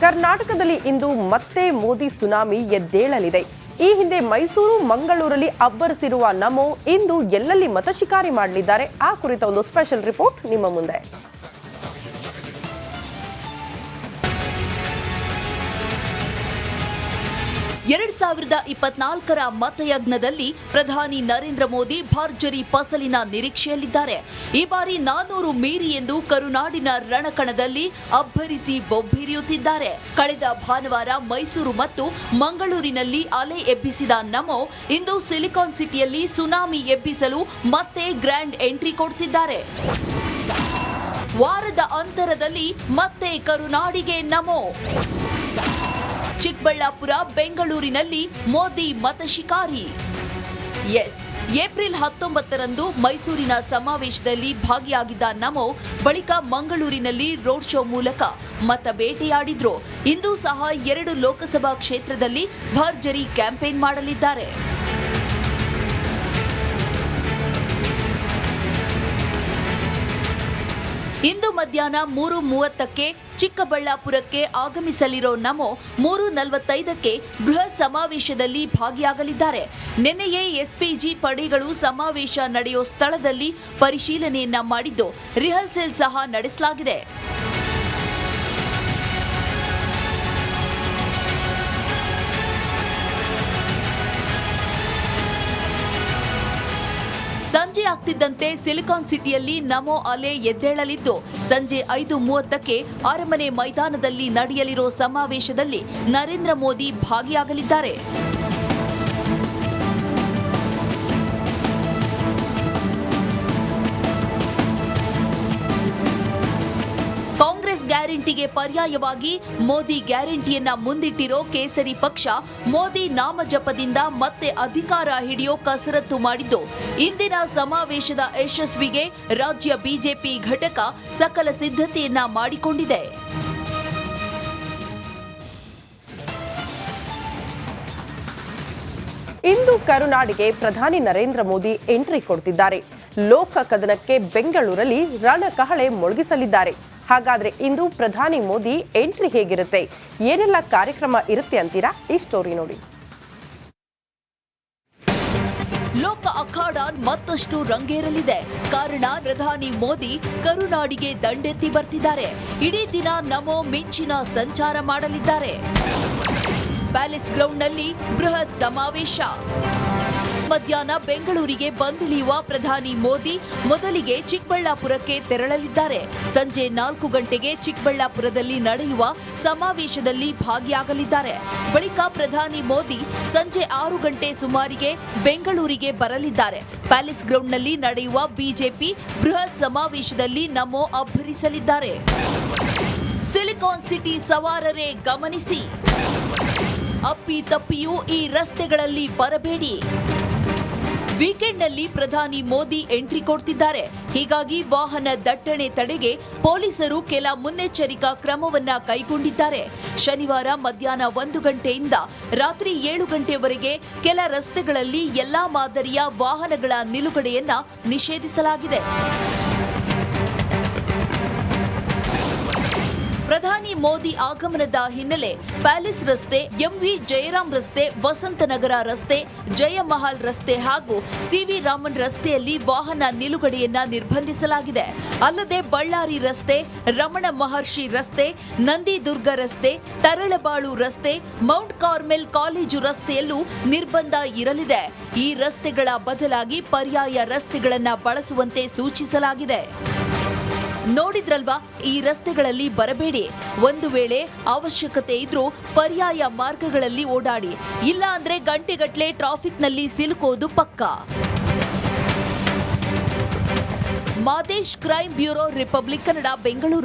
ಕರ್ನಾಟಕದಲ್ಲಿ ಇಂದು ಮತ್ತೆ ಮೋದಿ ಸುನಾಮಿ ಎದ್ದೇಳಲಿದೆ. ಈ ಹಿಂದೆ ಮೈಸೂರು, ಮಂಗಳೂರಲ್ಲಿ ಅಬ್ಬರಿಸಿರುವ ನಮೋ ಇಂದು ಎಲ್ಲೆಲ್ಲಿ ಮತಶಿಕಾರಿ ಮಾಡಲಿದ್ದಾರೆ? ಆ ಕುರಿತ ಒಂದು ಸ್ಪೆಷಲ್ ರಿಪೋರ್ಟ್ ನಿಮ್ಮ ಮುಂದೆ. ಎರಡ್ 2024ರ ಮತಯಜ್ಞದಲ್ಲಿ ಪ್ರಧಾನಿ ನರೇಂದ್ರ ಮೋದಿ ಭರ್ಜರಿ ಫಸಲಿನ ನಿರೀಕ್ಷೆಯಲ್ಲಿದ್ದಾರೆ. ಈ ಬಾರಿ 400 ಮೀರಿ ಎಂದು ಕರುನಾಡಿನ ರಣಕಣದಲ್ಲಿ ಅಬ್ಬರಿಸಿ ಬೊಬ್ಬಿರಿಯುತ್ತಿದ್ದಾರೆ. ಕಳೆದ ಭಾನುವಾರ ಮೈಸೂರು ಮತ್ತು ಮಂಗಳೂರಿನಲ್ಲಿ ಅಲೆ ಎಬ್ಬಿಸಿದ ನಮೋ ಇಂದು ಸಿಲಿಕಾನ್ ಸಿಟಿಯಲ್ಲಿ ಸುನಾಮಿ ಎಬ್ಬಿಸಲು ಮತ್ತೆ ಗ್ರ್ಯಾಂಡ್ ಎಂಟ್ರಿ ಕೊಡ್ತಿದ್ದಾರೆ. ವಾರದ ಅಂತರದಲ್ಲಿ ಮತ್ತೆ ಕರುನಾಡಿಗೆ ನಮೋ. ಚಿಕ್ಕಬಳ್ಳಾಪುರ, ಬೆಂಗಳೂರಿನಲ್ಲಿ ಮೋದಿ ಮತಶಿಕಾರಿ. ಏಪ್ರಿಲ್ 19ರಂದು ಮೈಸೂರಿನ ಸಮಾವೇಶದಲ್ಲಿ ಭಾಗಿಯಾಗಿದ್ದ ನಮೋ ಬಳಿಕ ಮಂಗಳೂರಿನಲ್ಲಿ ರೋಡ್ ಶೋ ಮೂಲಕ ಮತ ಬೇಟೆಯಾಡಿದ್ರು. ಇಂದು ಸಹ 2 ಲೋಕಸಭಾ ಕ್ಷೇತ್ರದಲ್ಲಿ ಭರ್ಜರಿ ಕ್ಯಾಂಪೇನ್ ಮಾಡಲಿದ್ದಾರೆ. ಇಂದು ಮಧ್ಯಾಹ್ನ 3:30ಕ್ಕೆ ಚಿಕ್ಕಬಳ್ಳಾಪುರಕ್ಕೆ ಆಗಮಿಸಲಿರೋ ನಮೋ 3:45ಕ್ಕೆ ಬೃಹತ್ ಸಮಾವೇಶದಲ್ಲಿ ಭಾಗಿಯಾಗಲಿದ್ದಾರೆ. ನಿನ್ನೆಯೇ ಎಸ್ಪಿಜಿ ಪಡೆಗಳು ಸಮಾವೇಶ ನಡೆಯೋ ಸ್ಥಳದಲ್ಲಿ ಪರಿಶೀಲನೆಯನ್ನ ಮಾಡಿದ್ದು ರಿಹರ್ಸಲ್ ಸಹ ನಡೆಸಲಾಗಿದೆ. ಸಂಜೆ ಆಗ್ತಿದ್ದಂತೆ ಸಿಲಿಕಾನ್ ಸಿಟಿಯಲ್ಲಿ ನಮೋ ಅಲೆ ಎದ್ದೇಳಲಿದ್ದು ಸಂಜೆ 5:30ಕ್ಕೆ ಅರಮನೆ ಮೈದಾನದಲ್ಲಿ ನಡೆಯಲಿರೋ ಸಮಾವೇಶದಲ್ಲಿ ನರೇಂದ್ರ ಮೋದಿ ಭಾಗಿಯಾಗಲಿದ್ದಾರೆ. ಕಾಂಗ್ರೆಸ್ ಗ್ಯಾರಂಟಿಗೆ ಪರ್ಯಾಯವಾಗಿ ಮೋದಿ ಗ್ಯಾರಂಟಿಯನ್ನ ಮುಂದಿಟ್ಟಿರೋ ಕೇಸರಿ ಪಕ್ಷ ಮೋದಿ ನಾಮಜಪದಿಂದ ಮತ್ತೆ ಅಧಿಕಾರ ಹಿಡಿಯೋ ಕಸರತ್ತು ಮಾಡಿದ್ದು ಇಂದಿನ ಸಮಾವೇಶದ ಯಶಸ್ವಿಗೆ ರಾಜ್ಯ ಬಿಜೆಪಿ ಘಟಕ ಸಕಲ ಸಿದ್ಧತೆಯನ್ನ ಮಾಡಿಕೊಂಡಿದೆ. ಇಂದು ಕರುನಾಡಿಗೆ ಪ್ರಧಾನಿ ನರೇಂದ್ರ ಮೋದಿ ಎಂಟ್ರಿ ಕೊಡ್ತಿದ್ದಾರೆ. ಲೋಕ ಕದನಕ್ಕೆ ಬೆಂಗಳೂರಲ್ಲಿ ರಣಕಹಳೆ ಮೊಳಗಿಸಲಿದ್ದಾರೆ. ಹಾಗಾದ್ರೆ ಇಂದು ಪ್ರಧಾನಿ ಮೋದಿ ಎಂಟ್ರಿ ಹೇಗಿರುತ್ತೆ, ಏನೆಲ್ಲ ಕಾರ್ಯಕ್ರಮ ಇರುತ್ತೆ ಅಂತೀರಾ? ಈ ಸ್ಟೋರಿ ನೋಡಿ. ಲೋಕ ಅಖಾಡ ಮತ್ತಷ್ಟು ರಂಗೇರಲಿದೆ. ಕಾರಣ ಪ್ರಧಾನಿ ಮೋದಿ ಕರುನಾಡಿಗೆ ದಂಡೆತ್ತಿ ಬರ್ತಿದ್ದಾರೆ. ಇಡೀ ದಿನ ನಮೋ ಮಿಂಚಿನ ಸಂಚಾರ ಮಾಡಲಿದ್ದಾರೆ. ಪ್ಯಾಲೇಸ್ ಗ್ರೌಂಡ್ನಲ್ಲಿ ಬೃಹತ್ ಸಮಾವೇಶ. ಮಧ್ಯಾಹ್ನ ಬೆಂಗಳೂರಿಗೆ ಬಂದಿಳಿಯುವ ಪ್ರಧಾನಿ ಮೋದಿ ಮೊದಲಿಗೆ ಚಿಕ್ಕಬಳ್ಳಾಪುರಕ್ಕೆ ತೆರಳಲಿದ್ದಾರೆ. ಸಂಜೆ 4 ಗಂಟೆಗೆ ಚಿಕ್ಕಬಳ್ಳಾಪುರದಲ್ಲಿ ನಡೆಯುವ ಸಮಾವೇಶದಲ್ಲಿ ಭಾಗಿಯಾಗಲಿದ್ದಾರೆ. ಬಳಿಕ ಪ್ರಧಾನಿ ಮೋದಿ ಸಂಜೆ 6 ಗಂಟೆ ಸುಮಾರಿಗೆ ಬೆಂಗಳೂರಿಗೆ ಬರಲಿದ್ದಾರೆ. ಪ್ಯಾಲೇಸ್ ಗ್ರೌಂಡ್ನಲ್ಲಿ ನಡೆಯುವ ಬಿಜೆಪಿ ಬೃಹತ್ ಸಮಾವೇಶದಲ್ಲಿ ನಮೋ ಅಬ್ಬರಿಸಲಿದ್ದಾರೆ. ಸಿಲಿಕಾನ್ ಸಿಟಿ ಸವಾರರೇ ಗಮನಿಸಿ, ಅಪ್ಪಿ ತಪ್ಪಿಯೂ ಈ ರಸ್ತೆಗಳಲ್ಲಿ ಬರಬೇಡಿ. ವೀಕೆಂಡ್ನಲ್ಲಿ ಪ್ರಧಾನಿ ಮೋದಿ ಎಂಟ್ರಿ ಕೊಡ್ತಿದ್ದಾರೆ. ಹೀಗಾಗಿ ವಾಹನ ದಟ್ಟಣೆ ತಡೆಗೆ ಪೊಲೀಸರು ಕೆಲ ಮುನ್ನೆಚ್ಚರಿಕಾ ಕ್ರಮವನ್ನ ಕೈಗೊಂಡಿದ್ದಾರೆ. ಶನಿವಾರ ಮಧ್ಯಾಹ್ನ 1 ಗಂಟೆಯಿಂದ ರಾತ್ರಿ 7 ಗಂಟೆವರೆಗೆ ಕೆಲ ರಸ್ತೆಗಳಲ್ಲಿ ಎಲ್ಲಾ ಮಾದರಿಯ ವಾಹನಗಳ ನಿಲುಗಡೆಯನ್ನ ನಿಷೇಧಿಸಲಾಗಿದೆ. ಪ್ರಧಾನಿ ಮೋದಿ ಆಗಮನದ ಹಿನ್ನೆಲೆ ಪ್ಯಾಲೇಸ್ ರಸ್ತೆ, ಎಂವಿ ಜಯರಾಮ್ ರಸ್ತೆ, ವಸಂತನಗರ ರಸ್ತೆ, ಜಯಮಹಲ್ ರಸ್ತೆ ಹಾಗೂ ಸಿವಿ ರಾಮನ್ ರಸ್ತೆಯಲ್ಲಿ ವಾಹನ ನಿಲುಗಡೆಯನ್ನ ನಿರ್ಬಂಧಿಸಲಾಗಿದೆ. ಅಲ್ಲದೆ ಬಳ್ಳಾರಿ ರಸ್ತೆ, ರಮಣ ಮಹರ್ಷಿ ರಸ್ತೆ, ನಂದಿದುರ್ಗ ರಸ್ತೆ, ತರಳಬಾಳು ರಸ್ತೆ, ಮೌಂಟ್ ಕಾರ್ಮೆಲ್ ಕಾಲೇಜು ರಸ್ತೆಯಲ್ಲೂ ನಿರ್ಬಂಧ ಇರಲಿದೆ. ಈ ರಸ್ತೆಗಳ ಬದಲಾಗಿ ಪರ್ಯಾಯ ರಸ್ತೆಗಳನ್ನ ಬಳಸುವಂತೆ ಸೂಚಿಸಲಾಗಿದೆ. ನೋಡಿದ್ರಲ್ವಾ, ಈ ರಸ್ತೆಗಳಲ್ಲಿ ಬರಬೇಡಿ. ಒಂದು ವೇಳೆ ಅವಶ್ಯಕತೆ ಇದ್ರೂ ಪರ್ಯಾಯ ಮಾರ್ಗಗಳಲ್ಲಿ ಓಡಾಡಿ, ಇಲ್ಲ ಅಂದ್ರೆ ಗಂಟೆಗಟ್ಟಲೆ ಟ್ರಾಫಿಕ್ನಲ್ಲಿ ಸಿಲುಕೋದು ಪಕ್ಕಾ. Madesh, crime bureau, republic Kannada, Bengaluru.